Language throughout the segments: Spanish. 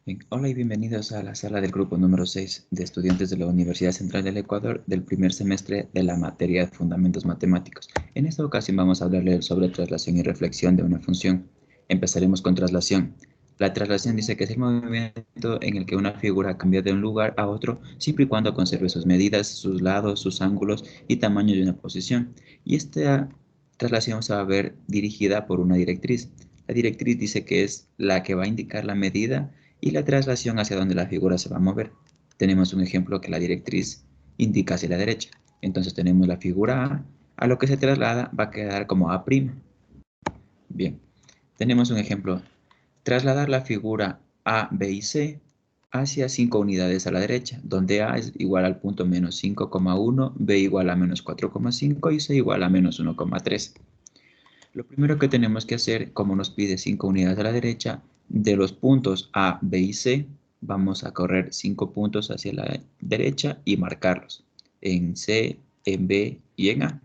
Bien, hola y bienvenidos a la sala del grupo número 6 de estudiantes de la Universidad Central del Ecuador del primer semestre de la materia de Fundamentos Matemáticos. En esta ocasión vamos a hablarles sobre traslación y reflexión de una función. Empezaremos con traslación. La traslación dice que es el movimiento en el que una figura cambia de un lugar a otro siempre y cuando conserve sus medidas, sus lados, sus ángulos y tamaño de una posición. Y esta traslación se va a ver dirigida por una directriz. La directriz dice que es la que va a indicar la medida y la traslación hacia donde la figura se va a mover. Tenemos un ejemplo que la directriz indica hacia la derecha. Entonces tenemos la figura a lo que se traslada va a quedar como A'. Bien, tenemos un ejemplo. Trasladar la figura A, B y C hacia 5 unidades a la derecha, donde A es igual al punto menos 5,1, B igual a menos 4,5 y C igual a menos 1,3. Lo primero que tenemos que hacer, como nos pide 5 unidades a la derecha, de los puntos A, B y C, vamos a correr 5 puntos hacia la derecha y marcarlos en C, en B y en A.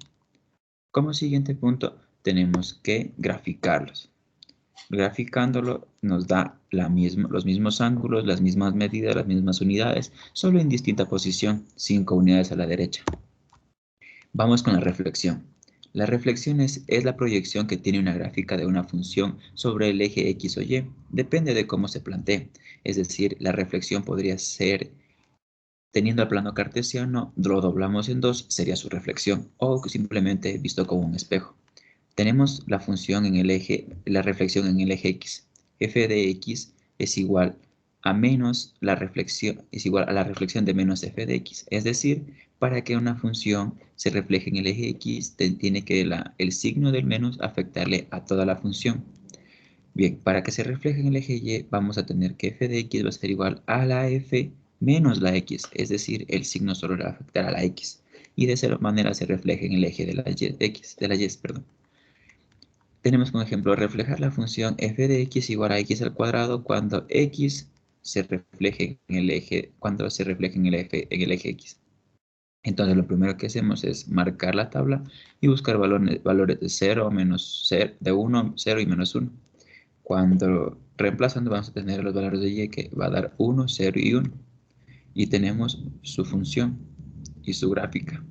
Como siguiente punto, tenemos que graficarlos. Graficándolo nos da los mismos ángulos, las mismas medidas, las mismas unidades, solo en distinta posición, 5 unidades a la derecha. Vamos con la reflexión. La reflexión es la proyección que tiene una gráfica de una función sobre el eje X o Y. Depende de cómo se plantee. Es decir, la reflexión podría ser, teniendo el plano cartesiano, lo doblamos en dos, sería su reflexión, o simplemente visto como un espejo. Tenemos la función en el eje, la reflexión en el eje X. F de X es igual a menos la reflexión, es igual a la reflexión de menos f de x. Es decir, para que una función se refleje en el eje x, tiene que el signo del menos afectarle a toda la función. Bien, para que se refleje en el eje y, vamos a tener que f de x va a ser igual a la f menos la x, es decir, el signo solo le va a afectar a la x. Y de esa manera se refleja en el eje de la y, perdón. Tenemos como ejemplo reflejar la función f de x igual a x al cuadrado cuando x se refleje en el eje, cuando se refleje en el eje x. Entonces lo primero que hacemos es marcar la tabla y buscar valores de 0, menos 0, de 1, 0 y menos 1. Cuando reemplazando vamos a tener los valores de y que va a dar 1, 0 y 1. Y tenemos su función y su gráfica.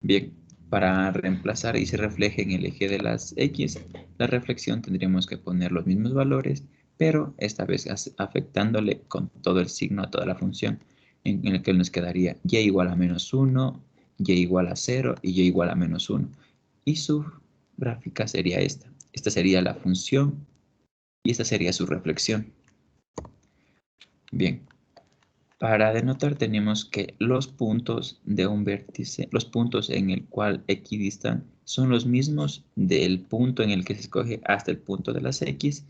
Bien, para reemplazar y se refleje en el eje de las X, la reflexión tendríamos que poner los mismos valores, pero esta vez afectándole con todo el signo a toda la función, en el que nos quedaría y igual a menos 1, y igual a 0 y y igual a menos 1. Y su gráfica sería esta. Esta sería la función y esta sería su reflexión. Bien. Para denotar tenemos que los puntos de un vértice, los puntos en el cual equidistan son los mismos del punto en el que se escoge hasta el punto de las X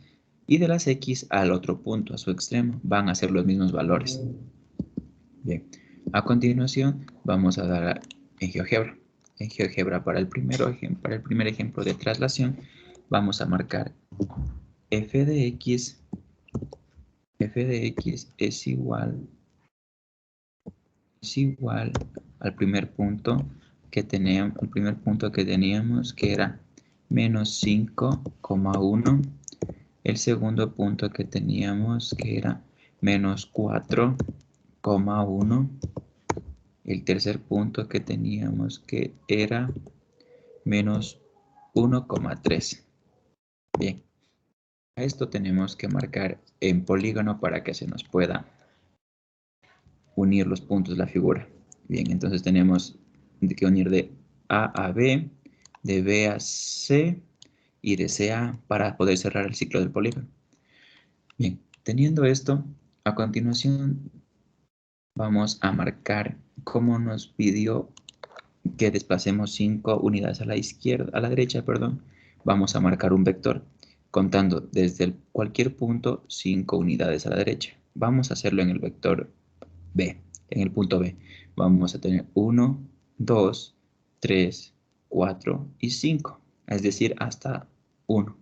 y de las X al otro punto, a su extremo, van a ser los mismos valores. Bien, a continuación vamos a dar en GeoGebra. En GeoGebra para el primer ejemplo de traslación vamos a marcar f de x es igual al primer punto que teníamos, que era menos 5,1. El segundo punto que teníamos, que era menos 4,1. El tercer punto que teníamos, que era menos 1,3. Bien, a esto tenemos que marcar en polígono para que se nos pueda unir los puntos de la figura. Bien, entonces tenemos que unir de A a B, de B a C y de C a A para poder cerrar el ciclo del polígono. Bien, teniendo esto, a continuación vamos a marcar cómo nos pidió que desplacemos 5 unidades a la izquierda, a la derecha, perdón. Vamos a marcar un vector contando desde cualquier punto 5 unidades a la derecha. Vamos a hacerlo en el vector B, en el punto B. Vamos a tener 1, 2, 3, 4 y 5, es decir, hasta 1.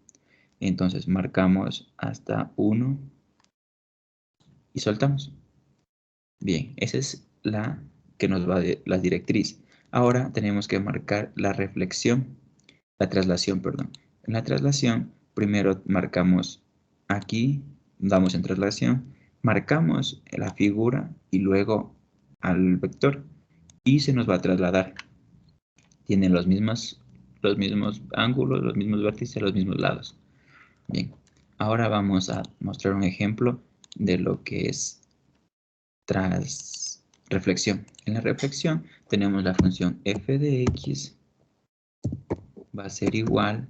Entonces marcamos hasta 1 y soltamos. Bien, esa es la que nos va de la directriz. Ahora tenemos que marcar la traslación, perdón. En la traslación, primero marcamos aquí, damos en traslación, marcamos la figura y luego al vector y se nos va a trasladar. Tienen los mismos ángulos, los mismos vértices, los mismos lados. Bien, ahora vamos a mostrar un ejemplo de lo que es tras reflexión. En la reflexión tenemos la función f de x va a ser igual,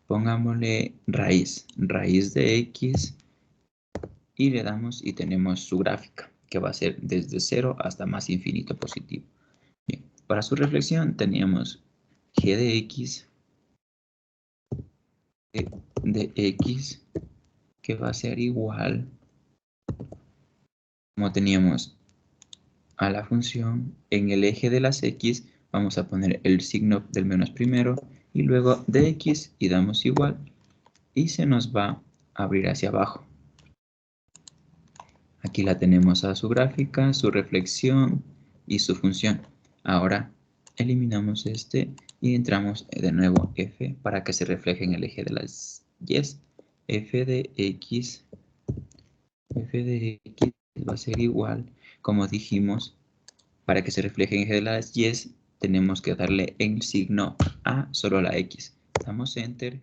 pongámosle raíz de x y le damos y tenemos su gráfica que va a ser desde 0 hasta más infinito positivo. Bien, para su reflexión teníamos g de x que va a ser igual, como teníamos a la función, en el eje de las x vamos a poner el signo del menos primero y luego de x y damos igual y se nos va a abrir hacia abajo. Aquí la tenemos a su gráfica, su reflexión y su función. Ahora eliminamos este y entramos de nuevo f para que se refleje en el eje de las y. f de x va a ser igual, como dijimos, para que se refleje en el eje de las y tenemos que darle el signo a solo a la x. Damos enter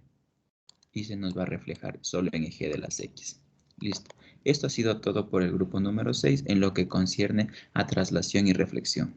y se nos va a reflejar solo en eje de las x. Listo. Esto ha sido todo por el grupo número 6 en lo que concierne a traslación y reflexión.